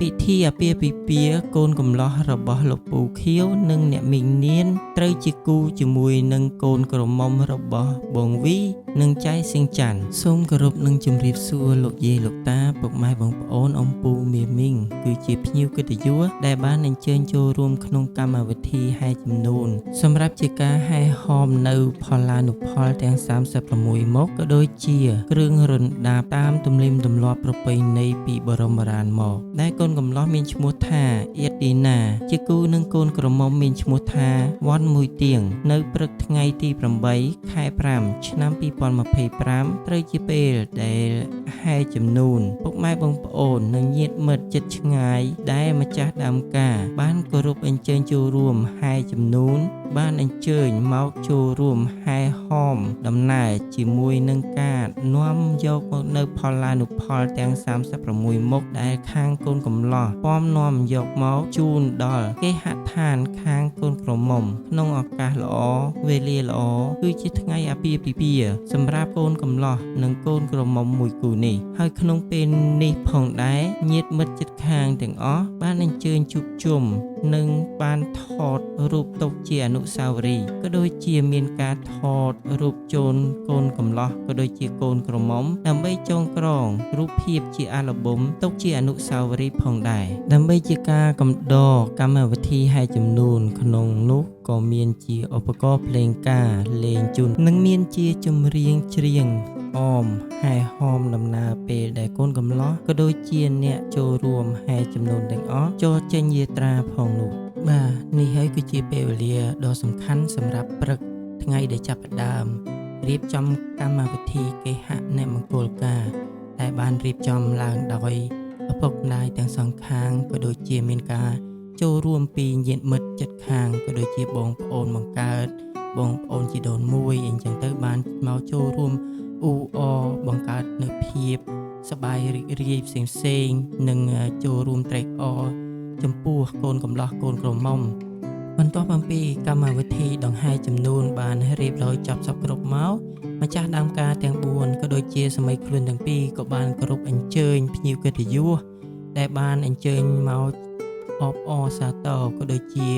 ពិធីអាពាហ៍ពិពាហ៍កូនកំលោះរបស់លោកពូខៀវនិងអ្នកមីងនានត្រូវជាគូជាមួយនឹងកូនក្រមុំរបស់បងវីនិងចៅសៀងច័ន្ទសូមគោរពនិងជម្រាបសួរលោកយាយលោកតាពុកម៉ែបងប្អូនអំពូមាមីងគឺជាភ្ញៀវកិត្តិយសដែលបានអញ្ជើញចូលរួមក្នុងកម្មវិធីហែជំនូនសម្រាប់ជាការហែហោមនៅផល្លានុផលទាំង36មុខក៏ដូចជាគ្រឿងរណ្ដាប់តាមទំនៀមទម្លាប់ប្រពៃណីពីបរមបុរាណមកដែលកូនកំលោះមានឈ្មោះថាអៀតឌីណាជាគូនឹងកូនក្រមុំមានឈ្មោះថាវ៉ាន់មួយទៀងនៅព្រឹកថ្ងៃទី8ខែ5ឆ្នាំ2025ត្រូវជាពេលដែលហែជំនូនពុកម៉ែបងប្អូននិងញាតិមិត្តជិតឆ្ងាយដែលម្ចាស់ដើមការបានគោរពអញ្ជើញចូលរួមហែជំនូនបានអញ្ជើញមកចូលរួមហែហោមដំណើរជាមួយនឹងការនាំយកមកនៅផល្លានុផលទាំង36មុខដែលខាងកូនកំលោះป้อมនាំយកមកជូនដល់គេហដ្ឋានខាងកូនក្រមុំក្នុងឱកាសល្អវេលាល្អគឺជាថ្ងៃអាពាហ៍ពិពាហ៍សម្រាប់កូនកំលោះនិងកូនក្រមុំមួយគូនេះហើយក្នុងពេលនេះផងដែរញាតិមិត្តជិតខាងទាំងអស់បានអញ្ជើញជួបជុំនិងបានថតរូបទុកជាអនុស្សាវរីយ៍ក៏ដូចជាមានការថតរូបជូនកូនកំលោះក៏ដូចជាកូនក្រមុំដើម្បីចងក្រងរូបភាពជាអាល់ប៊ុមទុកជាអនុស្សាវរីយ៍ផងដែរដើម្បីជាការកំដរកម្មវិធីហែជំនូនក្នុងនោះក៏មានជាឧបករណ៍ភ្លេងការលេងជូននិងមានជាចម្រៀងច្រៀងអមហែហោមដំណើរពេលដែលកូនកំលោះក៏ដូចជាអ្នកចូលរួមហែជំនូនទាំងអស់ចូលចេញយាត្រាផងនោះបាទនេះហើយគឺជាពេលវេលាដ៏សំខាន់សម្រាប់ព្រឹកថ្ងៃដែលចាប់ផ្ដើមរៀបចំកម្មវិធីគេហមង្គលការដែលបានរៀបចំឡើងដោយឪពុកម្ដាយទាំងសងខាងក៏ដូចជាមានការចូលរួមពីញាតិមិត្តជិតខាងក៏ដូចជាបងប្អូនបង្កើតបងប្អូនជីដូនមួយអញ្ចឹងទៅបានមកចូលរួមអ៊ូអបង្កើតនូវភាពសប្បាយរីករាយផ្សេងៗនិងចូលរួមត្រេកអរចំពោះកូនកំលោះកូនក្រមុំបន្ទាប់ពីកម្មវិធីដង្ហែជំនូនបានរៀបរយចប់សពគ្រប់មកម្ចាស់ដើមការទាំង4ក៏ដូចជាសមីខ្លួនទាំងពីរក៏បានគោរពអញ្ជើញភ្ញៀវកិត្តិយសដែលបានអញ្ជើញមកអបអរសាទរក៏ដូចជា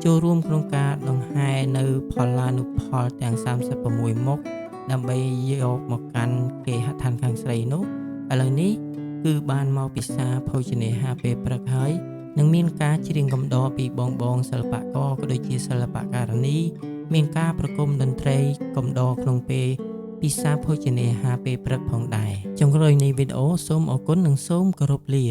ចូលរួមក្នុងការដង្ហែនៅផល្លានុផលទាំង36មុខដើម្បីយកមកកាន់គេហដ្ឋានខាងស្រីនោះឥឡូវនេះគឺបានមកពិសាភោជនាហារពេលព្រឹកហើយនឹងមានការច្រៀងកំដរពីបងសិល្បករក៏ដូចជាសិល្បករនីមានការប្រគំតន្ត្រីកំដរក្នុងពេលពិសាភោជនាហារពេលព្រឹកផងដែរចុងក្រោយនៃវីដេអូសូមអរគុណនិងសូមគោរពលា